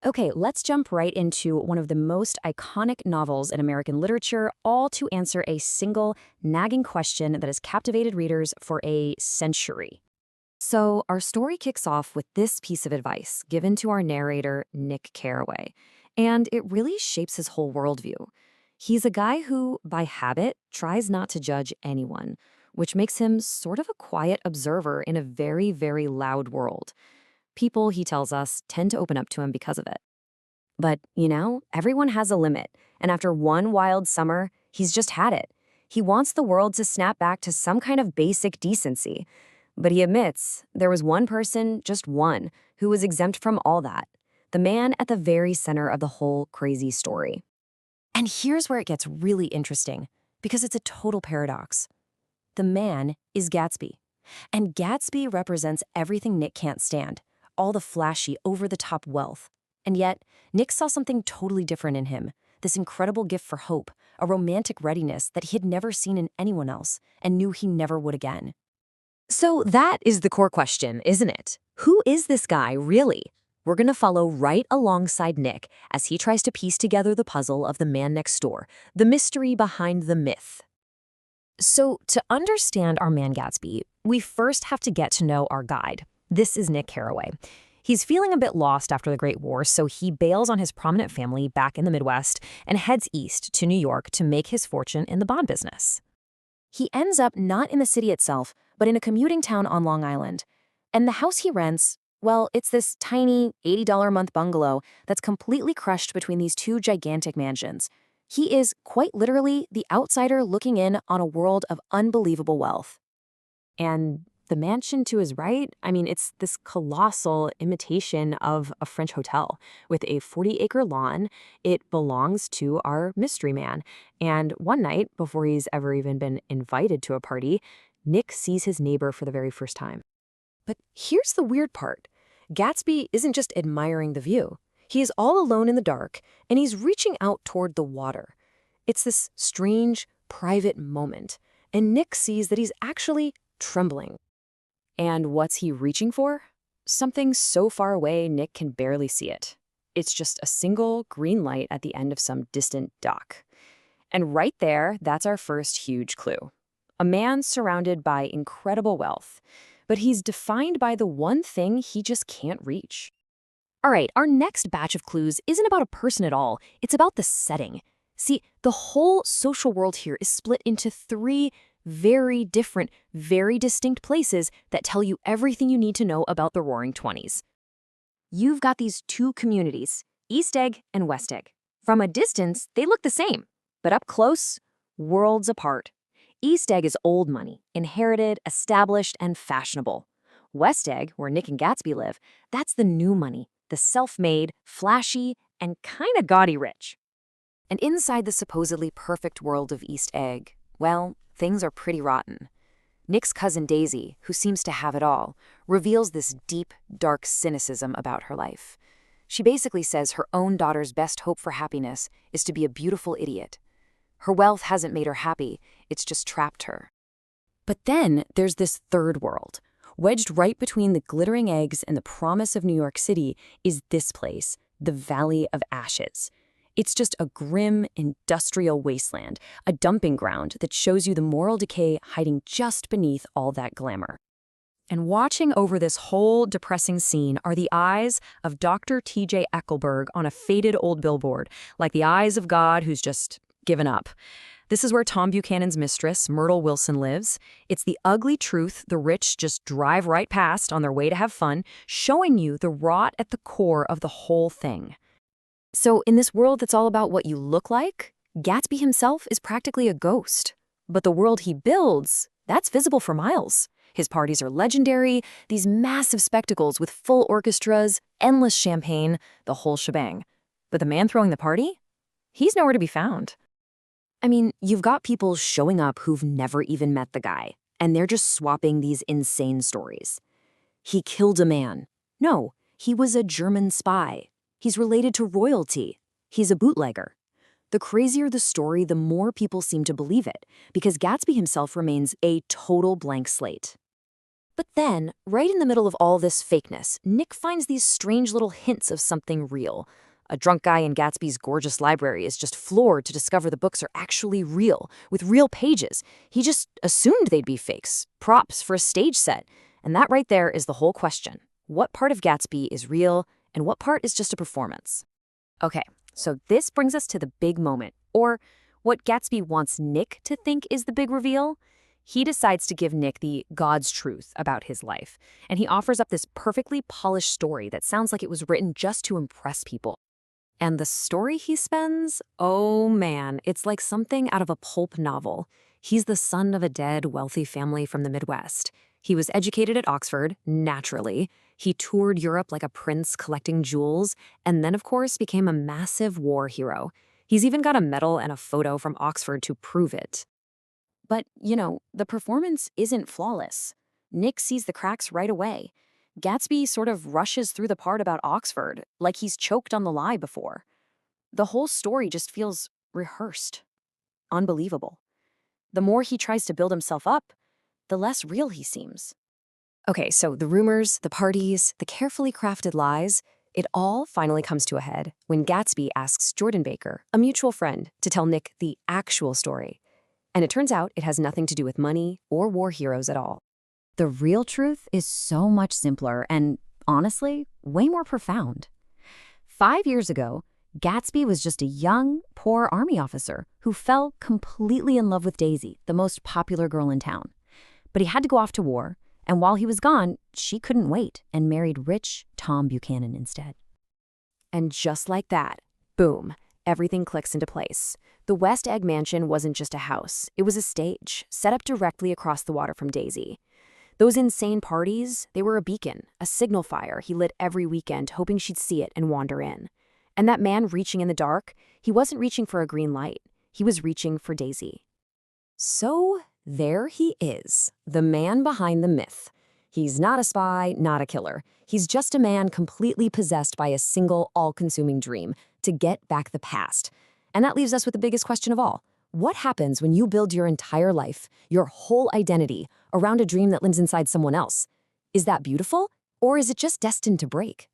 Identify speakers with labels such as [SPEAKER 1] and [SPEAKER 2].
[SPEAKER 1] Okay, let's jump right into one of the most iconic novels in American literature, all to answer a single, nagging question that has captivated readers for a century. So, our story kicks off with this piece of advice given to our narrator, Nick Carraway, and it really shapes his whole worldview. He's a guy who, by habit, tries not to judge anyone, which makes him sort of a quiet observer in a very, very loud world. People, he tells us, tend to open up to him because of it. But, everyone has a limit, and after one wild summer, he's just had it. He wants the world to snap back to some kind of basic decency. But he admits there was one person, just one, who was exempt from all that. The man at the very center of the whole crazy story. And here's where it gets really interesting, because it's a total paradox. The man is Gatsby. And Gatsby represents everything Nick can't stand, all the flashy, over-the-top wealth. And yet, Nick saw something totally different in him, this incredible gift for hope, a romantic readiness that he had never seen in anyone else and knew he never would again. So that is the core question, isn't it? Who is this guy, really? We're going to follow right alongside Nick as he tries to piece together the puzzle of the man next door, the mystery behind the myth. So to understand our man Gatsby, we first have to get to know our guide. This is Nick Carraway. He's feeling a bit lost after the Great War, so he bails on his prominent family back in the Midwest and heads east to New York to make his fortune in the bond business. He ends up not in the city itself, but in a commuting town on Long Island. And the house he rents, well, it's this tiny $80 a month bungalow that's completely crushed between these two gigantic mansions. He is, quite literally, the outsider looking in on a world of unbelievable wealth. And the mansion to his right, it's this colossal imitation of a French hotel with a 40-acre lawn. It belongs to our mystery man. And one night, before he's ever even been invited to a party, Nick sees his neighbor for the very first time. But here's the weird part. Gatsby isn't just admiring the view. He is all alone in the dark, and he's reaching out toward the water. It's this strange, private moment, and Nick sees that he's actually trembling. And what's he reaching for? Something so far away Nick can barely see it. It's just a single green light at the end of some distant dock. And right there, that's our first huge clue. A man surrounded by incredible wealth, but he's defined by the one thing he just can't reach. All right, our next batch of clues isn't about a person at all. It's about the setting. See, the whole social world here is split into three very different, very distinct places that tell you everything you need to know about the Roaring Twenties. You've got these two communities, East Egg and West Egg. From a distance, they look the same, but up close, worlds apart. East Egg is old money, inherited, established, and fashionable. West Egg, where Nick and Gatsby live, that's the new money, the self-made, flashy, and kinda gaudy rich. And inside the supposedly perfect world of East Egg, well, things are pretty rotten. Nick's cousin Daisy, who seems to have it all, reveals this deep, dark cynicism about her life. She basically says her own daughter's best hope for happiness is to be a beautiful idiot. Her wealth hasn't made her happy, it's just trapped her. But then there's this third world. Wedged right between the glittering eggs and the promise of New York City is this place, the Valley of Ashes. It's just a grim, industrial wasteland, a dumping ground that shows you the moral decay hiding just beneath all that glamour. And watching over this whole depressing scene are the eyes of Dr. T.J. Eckelberg on a faded old billboard, like the eyes of God who's just given up. This is where Tom Buchanan's mistress, Myrtle Wilson, lives. It's the ugly truth the rich just drive right past on their way to have fun, showing you the rot at the core of the whole thing. So in this world that's all about what you look like, Gatsby himself is practically a ghost. But the world he builds, that's visible for miles. His parties are legendary, these massive spectacles with full orchestras, endless champagne, the whole shebang. But the man throwing the party? He's nowhere to be found. You've got people showing up who've never even met the guy, and they're just swapping these insane stories. He killed a man. No, he was a German spy. He's related to royalty. He's a bootlegger. The crazier the story, the more people seem to believe it, because Gatsby himself remains a total blank slate. But then, right in the middle of all this fakeness, Nick finds these strange little hints of something real. A drunk guy in Gatsby's gorgeous library is just floored to discover the books are actually real, with real pages. He just assumed they'd be fakes, props for a stage set. And that right there is the whole question. What part of Gatsby is real, and what part is just a performance? Okay, so this brings us to the big moment, or what Gatsby wants Nick to think is the big reveal. He decides to give Nick the God's truth about his life, and he offers up this perfectly polished story that sounds like it was written just to impress people. And the story he spins, oh man, it's like something out of a pulp novel. He's the son of a dead, wealthy family from the Midwest. He was educated at Oxford, naturally. He toured Europe like a prince collecting jewels, and then, of course, became a massive war hero. He's even got a medal and a photo from Oxford to prove it. But, the performance isn't flawless. Nick sees the cracks right away. Gatsby sort of rushes through the part about Oxford, like he's choked on the lie before. The whole story just feels rehearsed, unbelievable. The more he tries to build himself up, the less real he seems. Okay, so the rumors, the parties, the carefully crafted lies, it all finally comes to a head when Gatsby asks Jordan Baker, a mutual friend, to tell Nick the actual story. And it turns out it has nothing to do with money or war heroes at all. The real truth is so much simpler and, honestly, way more profound. 5 years ago, Gatsby was just a young, poor army officer who fell completely in love with Daisy, the most popular girl in town. But he had to go off to war, and while he was gone, she couldn't wait and married rich Tom Buchanan instead. And just like that, boom, everything clicks into place. The West Egg Mansion wasn't just a house, it was a stage, set up directly across the water from Daisy. Those insane parties, they were a beacon, a signal fire he lit every weekend, hoping she'd see it and wander in. And that man reaching in the dark, he wasn't reaching for a green light, he was reaching for Daisy. So there he is, the man behind the myth. He's not a spy, not a killer. He's just a man completely possessed by a single, all-consuming dream to get back the past. And that leaves us with the biggest question of all. What happens when you build your entire life, your whole identity, around a dream that lives inside someone else? Is that beautiful, or is it just destined to break?